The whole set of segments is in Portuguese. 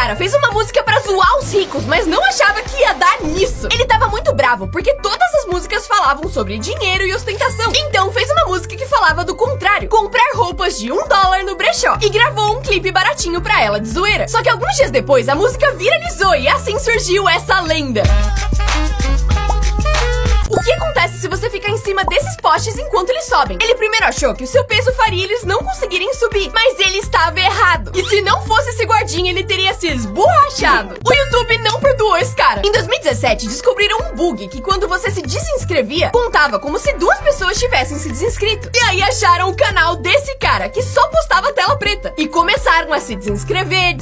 cara fez uma música pra zoar os ricos, mas não achava que ia dar nisso. Ele tava muito bravo, porque todas as músicas falavam sobre dinheiro e ostentação. Então fez uma música que falava do contrário, comprar roupas de $1 no brechó. E gravou um clipe baratinho pra ela de zoeira. Só que alguns dias depois, a música viralizou e assim surgiu essa lenda. O que acontece se você ficar em cima desses postes enquanto eles sobem? Ele primeiro achou que o seu peso faria eles não conseguirem subir, mas ele estava errado. E se não fosse esse guardinha, ele teria se esborrachado. O YouTube não perdoou esse cara. Em 2017, descobriram um bug que quando você se desinscrevia, contava como se 2 pessoas tivessem se desinscrito. E aí acharam o canal desse cara, que só postava tela preta. E começaram a se desinscrever,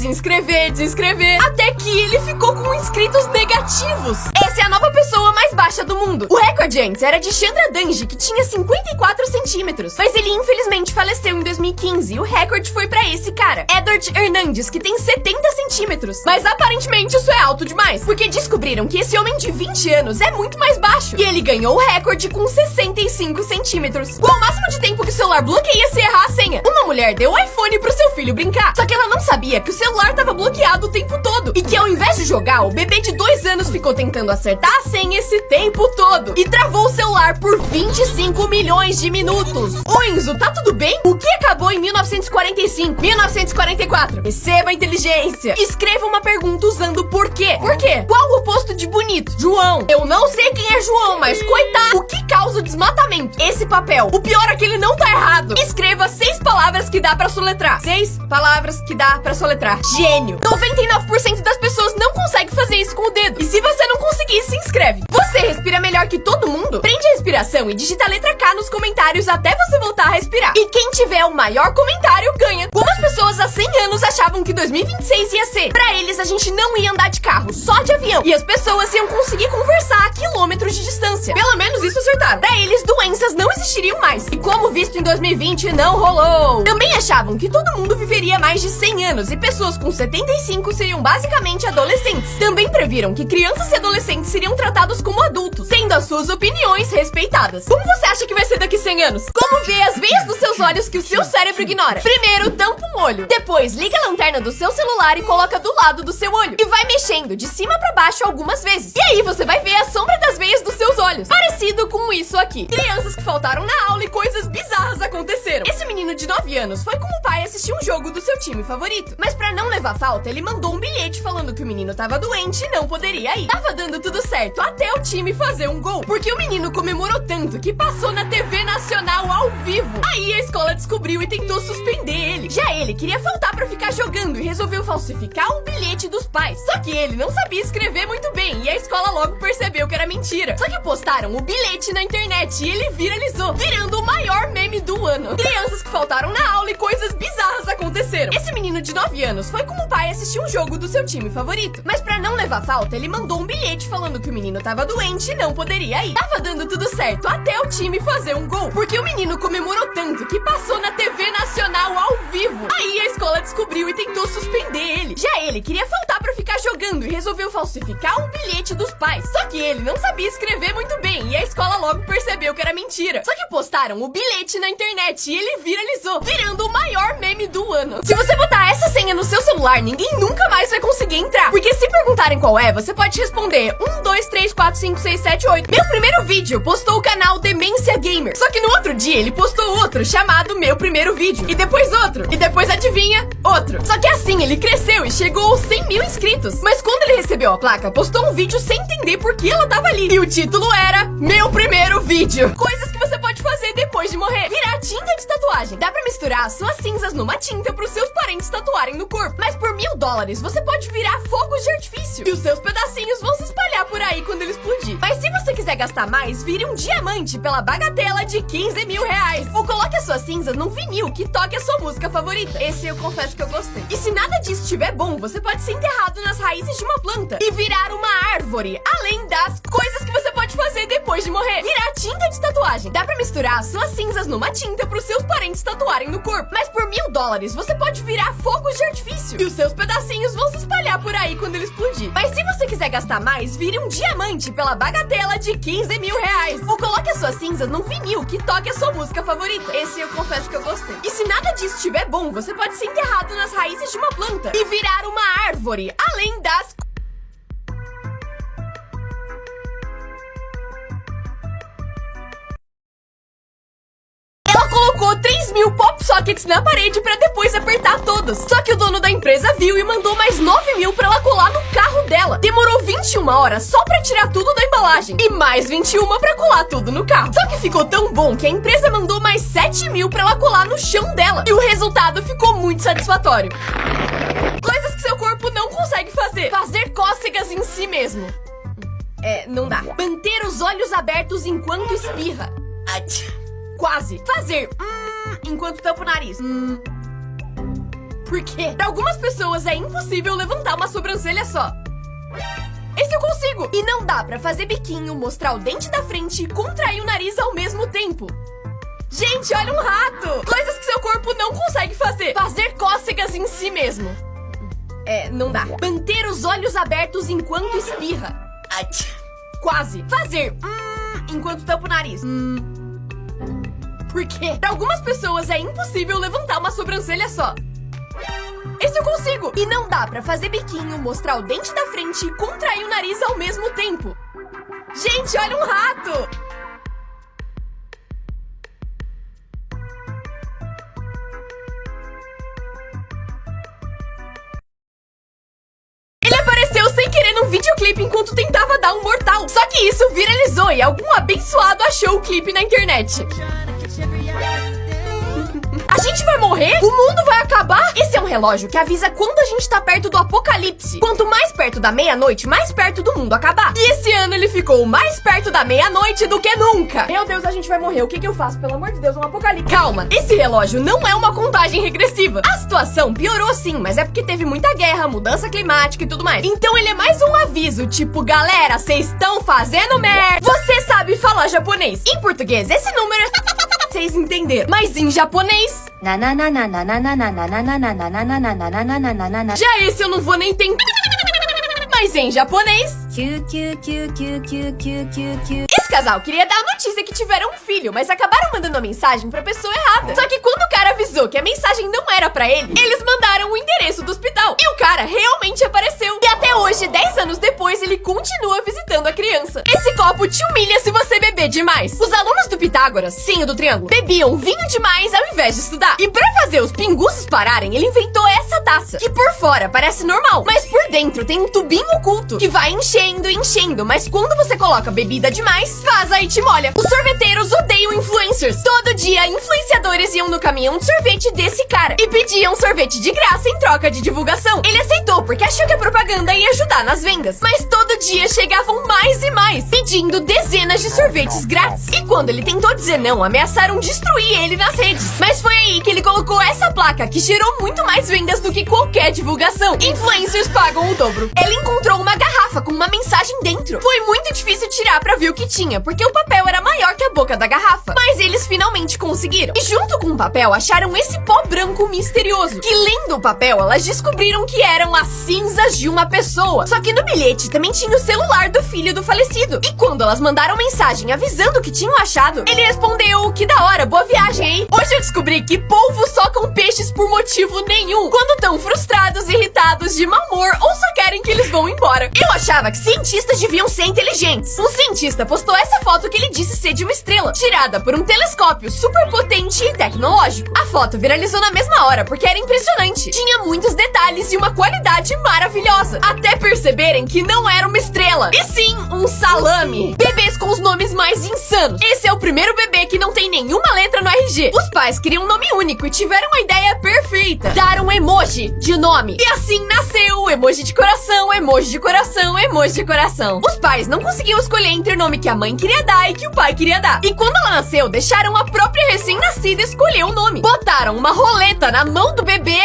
até que ele ficou com inscritos negativos. Essa é a nova pessoa mais baixa do mundo. O recorde antes era de Chandra Danji, que tinha 54 centímetros. Mas ele infelizmente faleceu em 2015 e o recorde foi pra esse cara, Edward Hernandes, que tem 70 centímetros. Mas aparentemente isso é alto demais, porque descobriram que esse homem de 20 anos é muito mais baixo. E ele ganhou o recorde com 65 centímetros. Com o máximo de tempo que o celular bloqueia se errar a senha. Uma mulher deu o iPhone pro seu filho brincar, só que ela não sabia que o celular tava bloqueado o tempo todo. E que ao invés de jogar, o bebê de 2 anos ficou tentando acertar a senha esse tempo todo. E travou o celular por 25 milhões de minutos. Ô Enzo, tá tudo bem? O que acabou em 1945? 1944. Receba a inteligência. Escreva uma pergunta usando porquê. Por quê? Qual o oposto de bonito? João. Eu não sei quem é João, mas coitado. O que causa o desmatamento? Esse papel. O pior é que ele não tá errado. Escreva 6 palavras que dá pra soletrar. 6 palavras que dá pra soletrar. Gênio. 99% das pessoas não conseguem fazer isso com o dedo. E se você não conseguir, se inscreve. Você respira melhor que todo mundo? Prende a respiração e digita a letra K nos comentários até você voltar a respirar. E quem tiver o maior comentário ganha. Como as pessoas há 100 anos achavam que 2026 ia ser? Pra eles, a gente não ia andar de carro, só de avião. E as pessoas iam conseguir conversar a quilômetros de distância. Pelo menos isso acertaram. Pra eles, doenças não existiriam mais. E como visto em 2020, não rolou. Também achavam que todo mundo viveria mais de 100 anos e pessoas com 75 seriam basicamente adolescentes. Também previram que crianças e adolescentes seriam tratados como adultos, tendo as suas opiniões respeitadas. Como você acha que vai ser daqui 100 anos? Como ver as veias dos seus olhos que o seu cérebro ignora? Primeiro, tampa um olho. Depois, liga a lanterna do seu celular e coloca do lado do seu olho. E vai mexendo de cima pra baixo algumas vezes. E aí você vai ver a sombra das veias dos seus olhos. Parecido com isso aqui. Crianças que faltaram na aula e coisas bizarras aconteceram. Esse menino de 9 anos foi com o pai assistir um jogo do seu time favorito. Mas pra não levar falta, ele mandou um bilhete falando que o menino tava doente e não poderia ir. Tava dando tudo certo até o time fazer um gol. Porque o menino comemorou tanto que passou na TV Nacional ao vivo. Aí a escola descobriu e tentou suspender ele. Já ele queria faltar pra ficar jogando e resolveu falsificar um bilhete dos pais. Só que ele não sabia escrever muito bem e a escola logo percebeu que era mentira. Só que postaram o bilhete na internet e ele viralizou, virando o maior meme do ano. Crianças que faltaram na aula e coisas bizarras aconteceram. Esse menino de 9 anos foi com o pai assistir um jogo do seu time favorito. Mas pra não levar falta, ele mandou um bilhete falando que o menino tava doente e não poderia ir. Tava dando tudo certo até o time fazer um gol. Porque o menino comemorou tanto que passou na TV Nacional ao vivo. Aí a escola descobriu e tentou suspender ele. Já ele queria faltar pra ficar jogando e resolveu falsificar um bilhete dos pais. Só que ele não sabia escrever muito bem e a escola logo percebeu que era mentira. Só que postaram o bilhete na internet e ele viralizou, virando o maior meme do ano. Se você botar essa senha no seu celular, ninguém nunca mais vai conseguir entrar. Porque se perguntarem qual é, você pode responder 1, 2, 3, 4, 5, 6, 7, 8. Meu primeiro vídeo postou o canal Demência Gamer. Só que no outro dia ele postou outro chamado Meu Primeiro Vídeo. E depois outro. E depois, adivinha? Outro. Só que assim ele cresceu e chegou aos 100 mil inscritos. Mas quando ele recebeu a placa, postou um vídeo sem entender por que ela tava ali. E o título era Meu Primeiro Vídeo. Coisas que você pode fazer depois de morrer. Virar tinta de tatuagem. Dá pra misturar as suas cinzas numa tinta pros seus parentes tatuarem no corpo. Mas por $1000 você pode virar fogos de artifício. E os seus pedacinhos vão se espalhar por aí quando ele explodir. Mas se você quiser gastar mais, vire um diamante pela bagatela de R$15 mil. Ou coloque as suas cinzas num vinil que toque a sua música favorita. Esse eu confesso que eu gostei. E se nada disso estiver bom, você pode ser enterrado nas raízes de uma planta e virar uma árvore. Além das coisas que você pode fazer depois de morrer. Virar tinta de tatuagem. Dá pra misturar as suas cinzas numa tinta pros seus parentes tatuarem no corpo. Mas por $1000 você pode virar fogos de artifício. E os seus pedacinhos vão se espalhar espalhar por aí quando ele explodir. Mas se você quiser gastar mais, vire um diamante pela bagatela de 15 mil reais. Ou coloque as suas cinzas num vinil que toque a sua música favorita. Esse eu confesso que eu gostei. E se nada disso estiver bom, você pode ser enterrado nas raízes de uma planta e virar uma árvore, além das... Ela colocou 3 mil pop sockets na parede pra depois apertar todos. Só que o dono da empresa viu e mandou mais 9 mil pra ela colar no carro dela. Demorou 21 horas só pra tirar tudo da embalagem e mais 21 pra colar tudo no carro. Só que ficou tão bom que a empresa mandou mais 7 mil pra ela colar no chão dela. E o resultado ficou muito satisfatório. Coisas que seu corpo não consegue fazer. Fazer cócegas em si mesmo. Não dá. Manter os olhos abertos enquanto espirra. Quase. Fazer enquanto tampa o nariz. Por quê? Para algumas pessoas é impossível levantar uma sobrancelha só. Esse eu consigo. E não dá pra fazer biquinho, mostrar o dente da frente e contrair o nariz ao mesmo tempo. Gente, olha um rato. Coisas que seu corpo não consegue fazer. Fazer cócegas em si mesmo. Não dá. Manter os olhos abertos enquanto espirra. Quase. Fazer enquanto tampa o nariz. Por quê? Para algumas pessoas é impossível levantar uma sobrancelha só. Esse eu consigo. E não dá pra fazer biquinho, mostrar o dente da frente e contrair o nariz ao mesmo tempo. Gente, olha um rato. Ele apareceu sem querer num videoclipe enquanto tentava dar um mortal. Só que isso viralizou e algum abençoado achou o clipe na internet. A gente vai morrer? O mundo vai acabar? Esse é um relógio que avisa quando a gente tá perto do apocalipse. Quanto mais perto da meia-noite, mais perto do mundo acabar. E esse ano ele ficou mais perto da meia-noite do que nunca. Meu Deus, a gente vai morrer. O que eu faço? Pelo amor de Deus, um apocalipse. Calma, esse relógio não é uma contagem regressiva. A situação piorou sim, mas é porque teve muita guerra, mudança climática e tudo mais. Então ele é mais um aviso, tipo, galera, vocês estão fazendo merda. Você sabe falar japonês. Em português, esse número é... Vocês entenderam. Mas em japonês... Já esse eu não vou nem entender. Mas em japonês... Esse casal queria dar a notícia que tiveram um filho, mas acabaram mandando a mensagem pra pessoa errada. Só que quando o cara avisou que a mensagem não era pra ele, eles mandaram o endereço do hospital. E o cara realmente apareceu. E até hoje, 10 anos depois, ele continua visitando a criança. Esse copo te humilha se você beber demais. Os alunos do Pitágoras, sim, o do triângulo, bebiam vinho demais ao invés de estudar. E pra fazer os pinguços pararem, ele inventou essa taça, que por fora parece normal, mas por dentro tem um tubinho oculto que vai enchendo e enchendo, mas quando você coloca bebida demais, vaza e te molha. Os sorveteiros odeiam influencers. Todo dia, influenciadores iam no caminhão de sorvete desse cara e pediam sorvete de graça em troca de divulgação. Ele aceitou porque achou que a propaganda ia ajudar nas vendas, mas todo dia chegavam mais e mais, pedindo dezenas de sorvetes grátis. E quando ele tentou dizer não, ameaçaram destruir ele nas redes. Mas foi aí que ele colocou essa placa, que gerou muito mais vendas do que qualquer divulgação. Influencers pagam o dobro. Ele encontrou uma garrafa com uma mensagem dentro. Foi muito difícil tirar pra ver o que tinha, porque o papel era maior que a boca da garrafa. Mas eles finalmente conseguiram. E junto com o papel, acharam esse pó branco misterioso, que lendo o papel, elas descobriram que eram as cinzas de uma pessoa. Só que no bilhete também tinha o celular do filho do falecido. E quando elas mandaram mensagem avisando o que tinham achado, ele respondeu: que da hora, boa viagem, hein? Hoje eu descobri que polvos socam peixes por motivo nenhum, quando tão frustrados, irritados, de mau humor ou só querem que eles vão embora. Eu achava que cientistas deviam ser inteligentes. Um cientista postou essa foto que ele disse ser de uma estrela, tirada por um telescópio super potente e tecnológico. A foto viralizou na mesma hora porque era impressionante. Tinha muitos detalhes e uma qualidade maravilhosa, até perceberem que não era uma estrela, e sim um salame. Bebês com os nomes mais insanos. Esse é o primeiro bebê que não tem nenhuma letra no RG. Os pais queriam um nome único e tiveram a ideia perfeita: dar um emoji de nome. E assim nasceu o emoji de coração, emoji de coração, emoji de coração. Os pais não conseguiam escolher entre o nome que a mãe queria dar e que o pai queria dar. E quando ela nasceu, deixaram a própria recém-nascida escolher o nome. Botaram uma roleta na mão do bebê.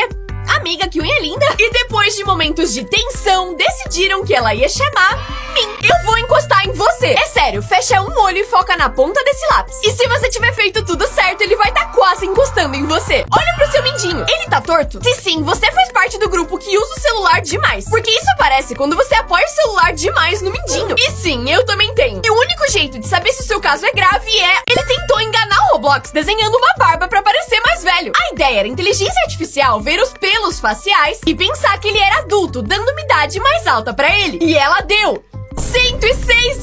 A amiga, que unha linda. E depois de momentos de tensão, decidiram que ela ia chamar Min. Eu vou encostar em você. É sério, fecha um olho e foca na ponta desse lápis. E se você tiver feito tudo certo, ele vai estar quase encostando em você. Olha pro seu mindinho. Ele tá torto? Se sim, você faz parte do grupo que usa o celular demais. Porque isso aparece quando você apoia o celular demais no mindinho. E sim, eu também tenho. E o único jeito de saber se o seu caso é grave é... Ele tentou enganar o Roblox desenhando uma barba pra parecer mais velho. A ideia era a inteligência artificial ver os pelos faciais e pensar que ele era adulto, dando uma idade mais alta pra ele. E ela deu 106